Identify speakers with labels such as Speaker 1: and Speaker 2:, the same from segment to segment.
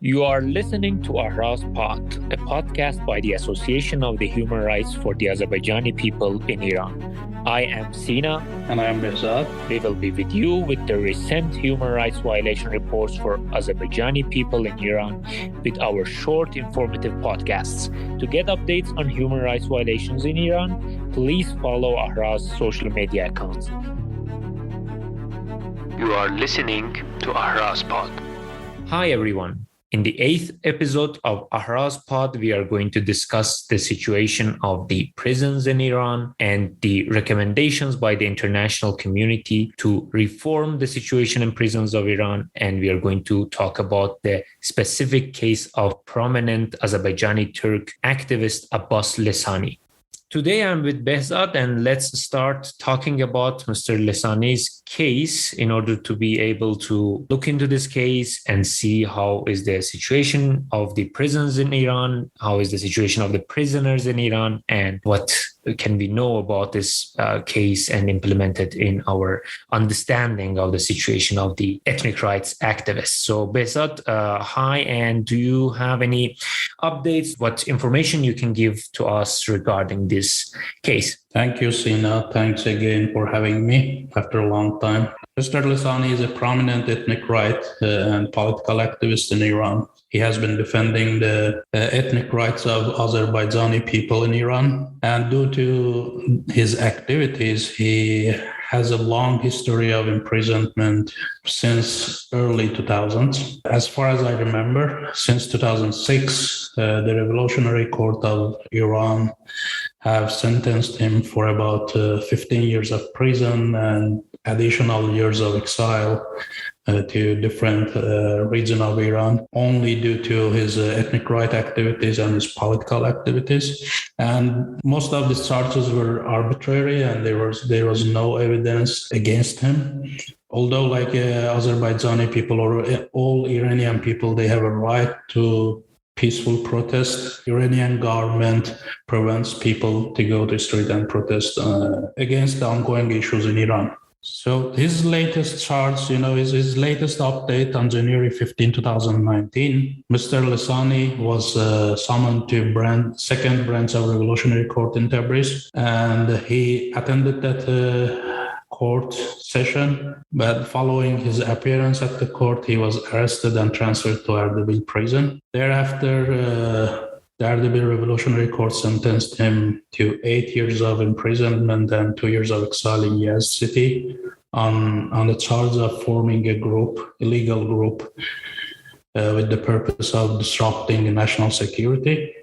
Speaker 1: You are listening to Abbas Pod, a podcast by the Association of the Human Rights for the Azerbaijani People in Iran. I am Sina.
Speaker 2: And I am Behzad.
Speaker 1: We will be with you with the recent human rights violation reports for Azerbaijani people in Iran with our short informative podcasts. To get updates on human rights violations in Iran, please follow Abbas' social media accounts. You are listening to Abbas Pod. Hi everyone. In the 8th episode of Abbas Pod, we are going to discuss the situation of the prisons in Iran and the recommendations by the international community to reform the situation in prisons of Iran. And we are going to talk about the specific case of prominent Azerbaijani Turk activist Abbas Lesani. Today I'm with Behzad, and let's start talking about Mr. Lesani's case in order to be able to look into this case and see how is the situation of the prisons in Iran, how is the situation of the prisoners in Iran, and what can we know about this case and implement it in our understanding of the situation of the ethnic rights activists. So Behzad, hi, and do you have any updates, what information you can give to us regarding this case?
Speaker 2: Thank you, Sina. Thanks again for having me after a long time. Mr. Lesani is a prominent ethnic rights and political activist in Iran. He has been defending the ethnic rights of Azerbaijani people in Iran. And due to his activities, he has a long history of imprisonment since early 2000s. As far as I remember, since 2006, the Revolutionary Court of Iran have sentenced him for about 15 years of prison and additional years of exile to different regions of Iran, only due to his ethnic right activities and his political activities. And most of these charges were arbitrary, and there was no evidence against him. Although, like Azerbaijani people or all Iranian people, they have a right to peaceful protest. Iranian government prevents people to go to the street and protest against the ongoing issues in Iran. So his latest charge, his latest update on January 15, 2019, Mr. Lesani was summoned to second branch of Revolutionary Court in Tabriz, and he attended that court session. But following his appearance at the court, he was arrested and transferred to Erdebil prison. Thereafter, the Erdebil Revolutionary Court sentenced him to 8 years of imprisonment and 2 years of exile in Yazd city on the charge of forming a illegal group, with the purpose of disrupting national security.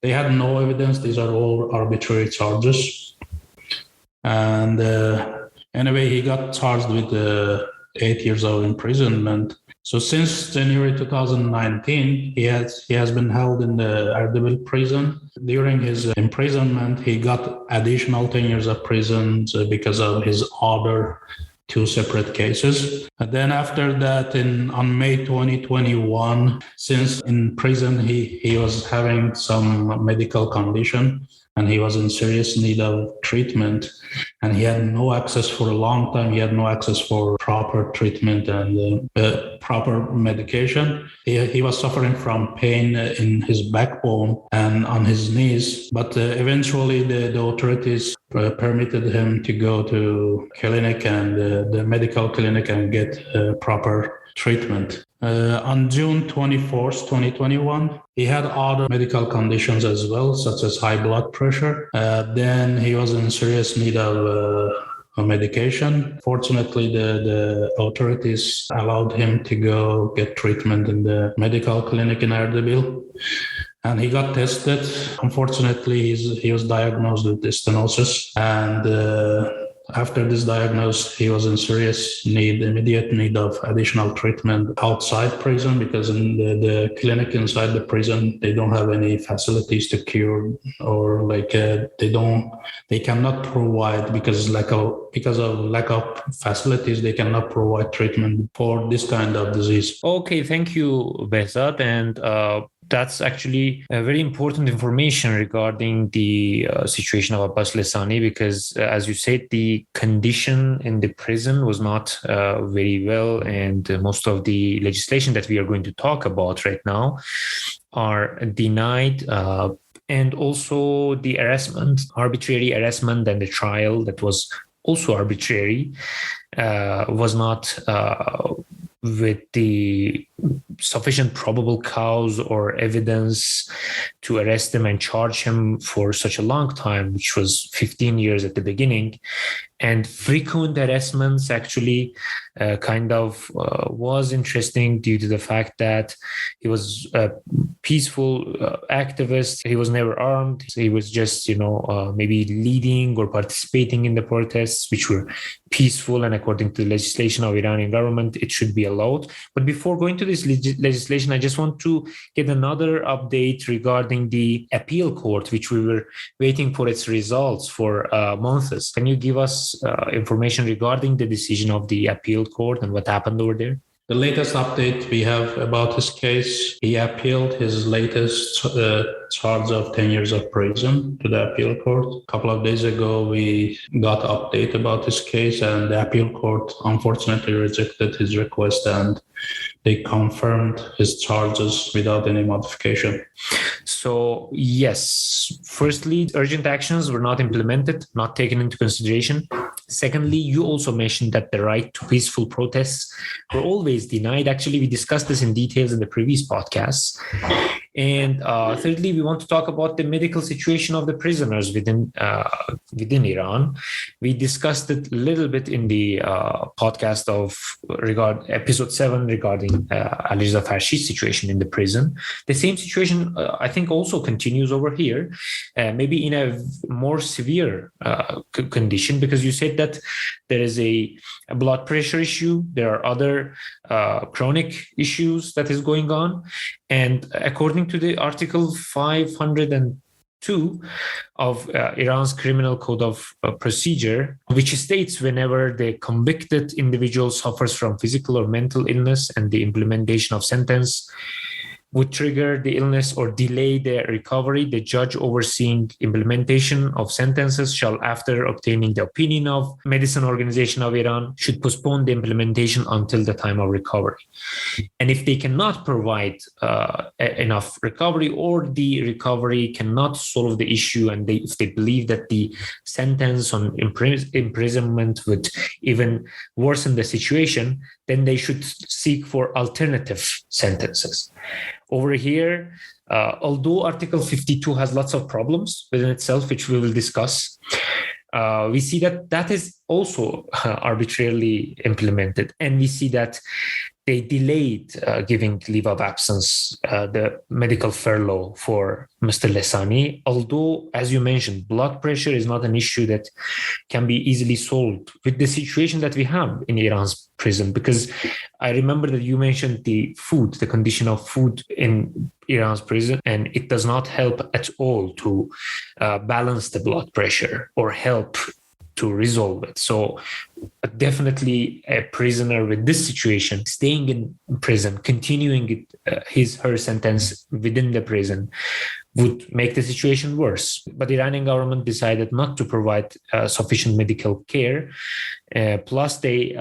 Speaker 2: They had no evidence. These are all arbitrary charges. And anyway, he got charged with 8 years of imprisonment. So since January 2019, he has been held in the Erdebil prison. During his imprisonment, he got additional 10 years of prison because of his other 2 separate cases. And then after that, on May 2021, since in prison he was having some medical condition, and he was in serious need of treatment, and he had no access for a long time. He had no access for proper treatment and proper medication. He was suffering from pain in his backbone and on his knees, but eventually the authorities permitted him to go to clinic and the medical clinic and get proper treatment. On June 24th, 2021, he had other medical conditions as well, such as high blood pressure. Then he was in serious need of medication. Fortunately, the authorities allowed him to go get treatment in the medical clinic in Erdebil. And he got tested. Unfortunately, he was diagnosed with stenosis, and after this diagnosis, he was in immediate need of additional treatment outside prison, because in the clinic inside the prison, they don't have any facilities to cure, or they cannot provide, because of lack of facilities, they cannot provide treatment for this kind of disease.
Speaker 1: Okay, thank you, Behzad. And That's actually a very important information regarding the situation of Abbas Lesani, because as you said, the condition in the prison was not very well, and most of the legislation that we are going to talk about right now are denied, and also the arbitrary arrestment, and the trial that was also arbitrary was not with the sufficient probable cause or evidence to arrest him and charge him for such a long time, which was 15 years at the beginning. And frequent arrestments actually was interesting due to the fact that he was a peaceful activist. He was never armed. He was just, maybe leading or participating in the protests, which were peaceful. And according to the legislation of Iranian government, it should be allowed. But before going to this legislation, I just want to get another update regarding the appeal court, which we were waiting for its results for months. Can you give us information regarding the decision of the appeal court and what happened over there?
Speaker 2: The latest update we have about his case, he appealed his latest charge of 10 years of prison to the appeal court. A couple of days ago, we got an update about his case, and the appeal court unfortunately rejected his request, and they confirmed his charges without any modification.
Speaker 1: So, yes, firstly, urgent actions were not implemented, not taken into consideration. Secondly, you also mentioned that the right to peaceful protests were always denied. Actually, we discussed this in details in the previous podcasts. And thirdly, we want to talk about the medical situation of the prisoners within Iran. We discussed it a little bit in the podcast of episode 7 regarding Alireza Farshi's situation in the prison. The same situation, I think, also continues over here, maybe in a more severe condition, because you said that there is a blood pressure issue. There are other chronic issues that is going on. And according to the Article 502 of Iran's Criminal Code of Procedure, which states whenever the convicted individual suffers from physical or mental illness and the implementation of sentence would trigger the illness or delay the recovery, the judge overseeing implementation of sentences shall, after obtaining the opinion of Medicine Organization of Iran, should postpone the implementation until the time of recovery. And if they cannot provide enough recovery, or the recovery cannot solve the issue, and if they believe that the sentence on imprisonment would even worsen the situation, then they should seek for alternative sentences. Over here, although Article 52 has lots of problems within itself, which we will discuss, we see that is also arbitrarily implemented. And we see that they delayed giving leave of absence, the medical furlough for Mr. Lesani. Although, as you mentioned, blood pressure is not an issue that can be easily solved with the situation that we have in Iran's prison. Because I remember that you mentioned the condition of food in Iran's prison, and it does not help at all to balance the blood pressure or help to resolve it. So definitely a prisoner with this situation, staying in prison, continuing her sentence within the prison, would make the situation worse. But the Iranian government decided not to provide sufficient medical care. Plus, they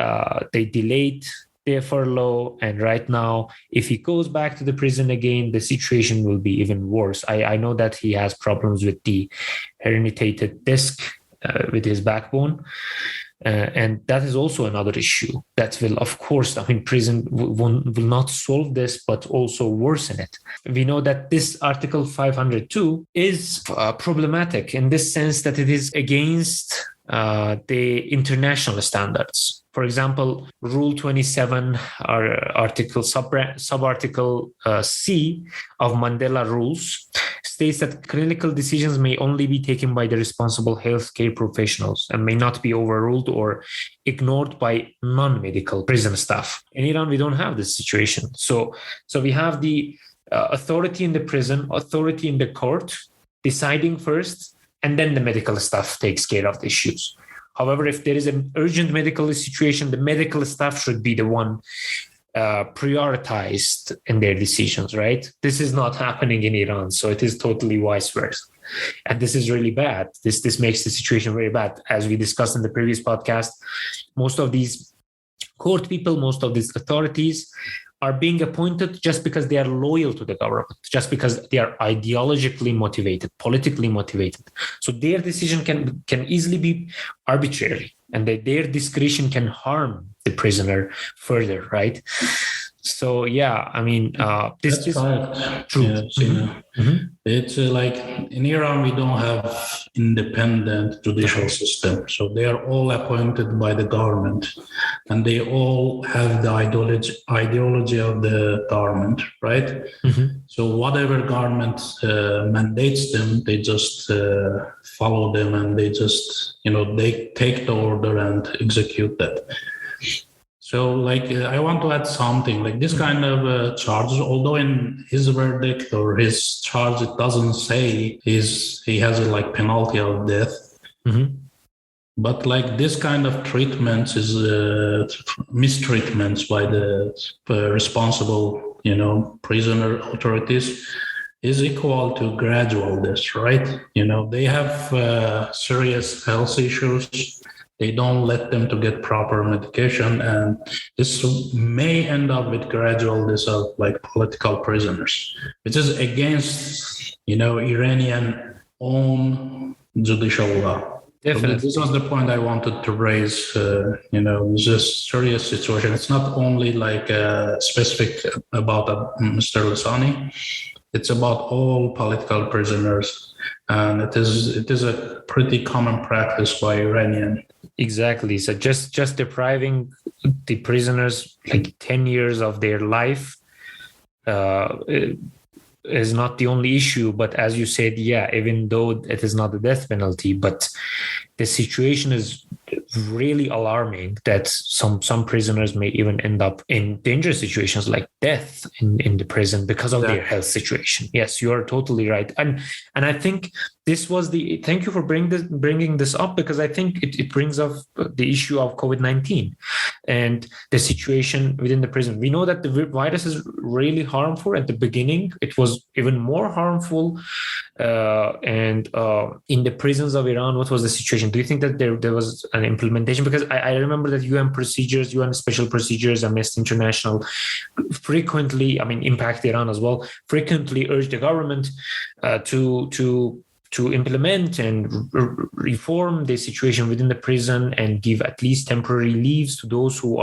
Speaker 1: delayed their furlough. And right now, if he goes back to the prison again, the situation will be even worse. I know that he has problems with the herniated disc with his backbone. And that is also another issue that will, of course, prison will not solve this, but also worsen it. We know that this Article 502 is problematic in this sense that it is against the international standards. For example, Rule 27, or subarticle C of Mandela Rules, states that clinical decisions may only be taken by the responsible healthcare professionals and may not be overruled or ignored by non-medical prison staff. In Iran, we don't have this situation. So we have the authority in the prison, authority in the court, deciding first, and then the medical staff takes care of the issues. However, if there is an urgent medical situation, the medical staff should be the one prioritized in their decisions, right? This is not happening in Iran. So it is totally vice versa. And this is really bad. This makes the situation very bad. As we discussed in the previous podcast, most of these court people, most of these authorities are being appointed just because they are loyal to the government, just because they are ideologically motivated, politically motivated. So their decision can easily be arbitrary, and their discretion can harm the prisoner further, right? So yeah, I mean, this is true.
Speaker 2: Yes, it's like in Iran we don't have independent judicial system, so they are all appointed by the government, and they all have the ideology of the government, right? So whatever government mandates them, they just follow them, and they just they take the order and execute that. So, like, I want to add something like this kind of charges, although in his verdict or his charge, it doesn't say he has a penalty of death. But like this kind of treatments is mistreatments by the responsible, prisoner authorities is equal to gradual death, right? They have serious health issues. They don't let them to get proper medication, and this may end up with gradual death of political prisoners, which is against Iranian own judicial law.
Speaker 1: Definitely.
Speaker 2: So this was the point I wanted to raise. This is serious situation. It's not only specific about Mr. Lesani. It's about all political prisoners, and it is a pretty common practice by Iranian.
Speaker 1: Exactly. So just depriving the prisoners 10 years of their life is not the only issue. But as you said, yeah, even though it is not a death penalty, but the situation is really alarming that some prisoners may even end up in dangerous situations like death in the prison because of their health situation. Yes, you are totally right. And I think this was thank you for bringing this up, because I think it brings up the issue of COVID-19 and the situation within the prison. We know that the virus is really harmful. At the beginning, it was even more harmful. And in the prisons of Iran, what was the situation? Do you think that there was an implementation? Because I remember that UN special procedures, Amnesty International frequently, Impact Iran as well, frequently urged the government to implement and reform the situation within the prison and give at least temporary leaves to those who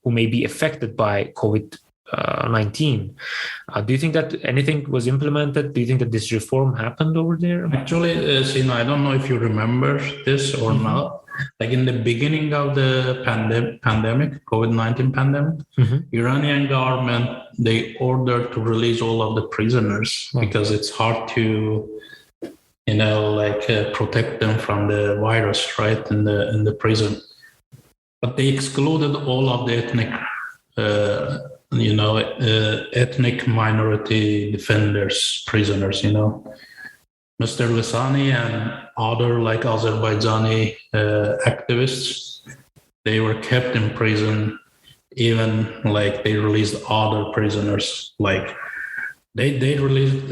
Speaker 1: may be affected by COVID-19. Do you think that anything was implemented? Do you think that this reform happened over there?
Speaker 2: Actually, Sina, I don't know if you remember this or not. Like in the beginning of the pandemic, COVID-19 pandemic, Iranian government, they ordered to release all of the prisoners because it's hard to protect them from the virus, right, in the prison. But they excluded all of the ethnic minority defenders, prisoners. Mr. Lesani and other Azerbaijani activists, they were kept in prison. Even they released other prisoners, They released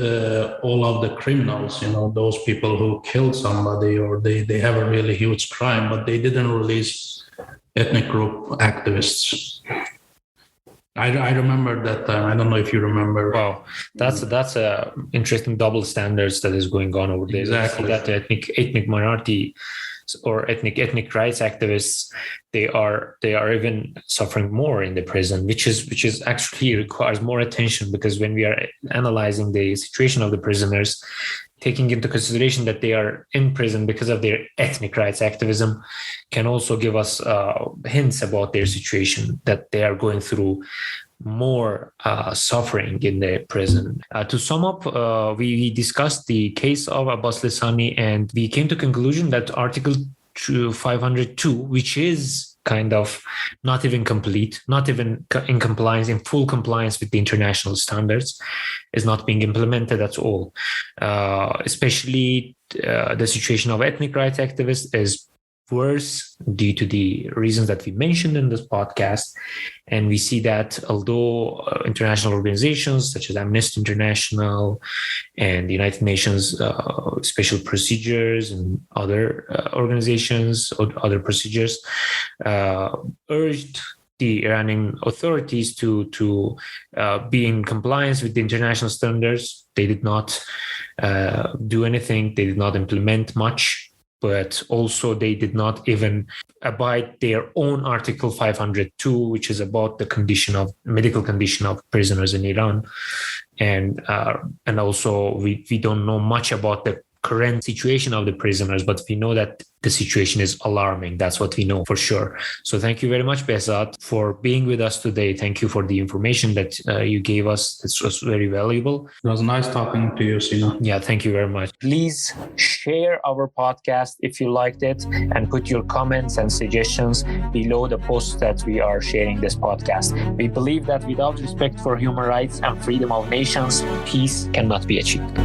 Speaker 2: all of the criminals, those people who killed somebody or they have a really huge crime, but they didn't release ethnic group activists. I remember that time. I don't know if you remember.
Speaker 1: Wow, that's a interesting double standards that is going on over there.
Speaker 2: Exactly.
Speaker 1: That ethnic minority or ethnic rights activists, they are even suffering more in the prison, which is actually requires more attention, because when we are analyzing the situation of the prisoners, taking into consideration that they are in prison because of their ethnic rights activism can also give us hints about their situation, that they are going through more suffering in the prison. To sum up, we discussed the case of Abbas Lesani, and we came to conclusion that Article 502, which is kind of not even complete, not even in full compliance with the international standards, is not being implemented at all. Especially the situation of ethnic rights activists is worse due to the reasons that we mentioned in this podcast. And we see that although international organizations such as Amnesty International and the United Nations Special Procedures and other organizations or other procedures urged the Iranian authorities to be in compliance with the international standards, they did not do anything. They did not implement much. But also they did not even abide their own Article 502, which is about the medical condition of prisoners in Iran. And also we don't know much about the current situation of the prisoners, but we know that the situation is alarming. That's what we know for sure. So thank you very much, Behzad, for being with us today. Thank you for the information that you gave us. This was very valuable.
Speaker 2: It was nice talking to you, Sina.
Speaker 1: Yeah, thank you very much. Please share our podcast if you liked it and put your comments and suggestions below the posts that we are sharing this podcast. We believe that without respect for human rights and freedom of nations, peace cannot be achieved.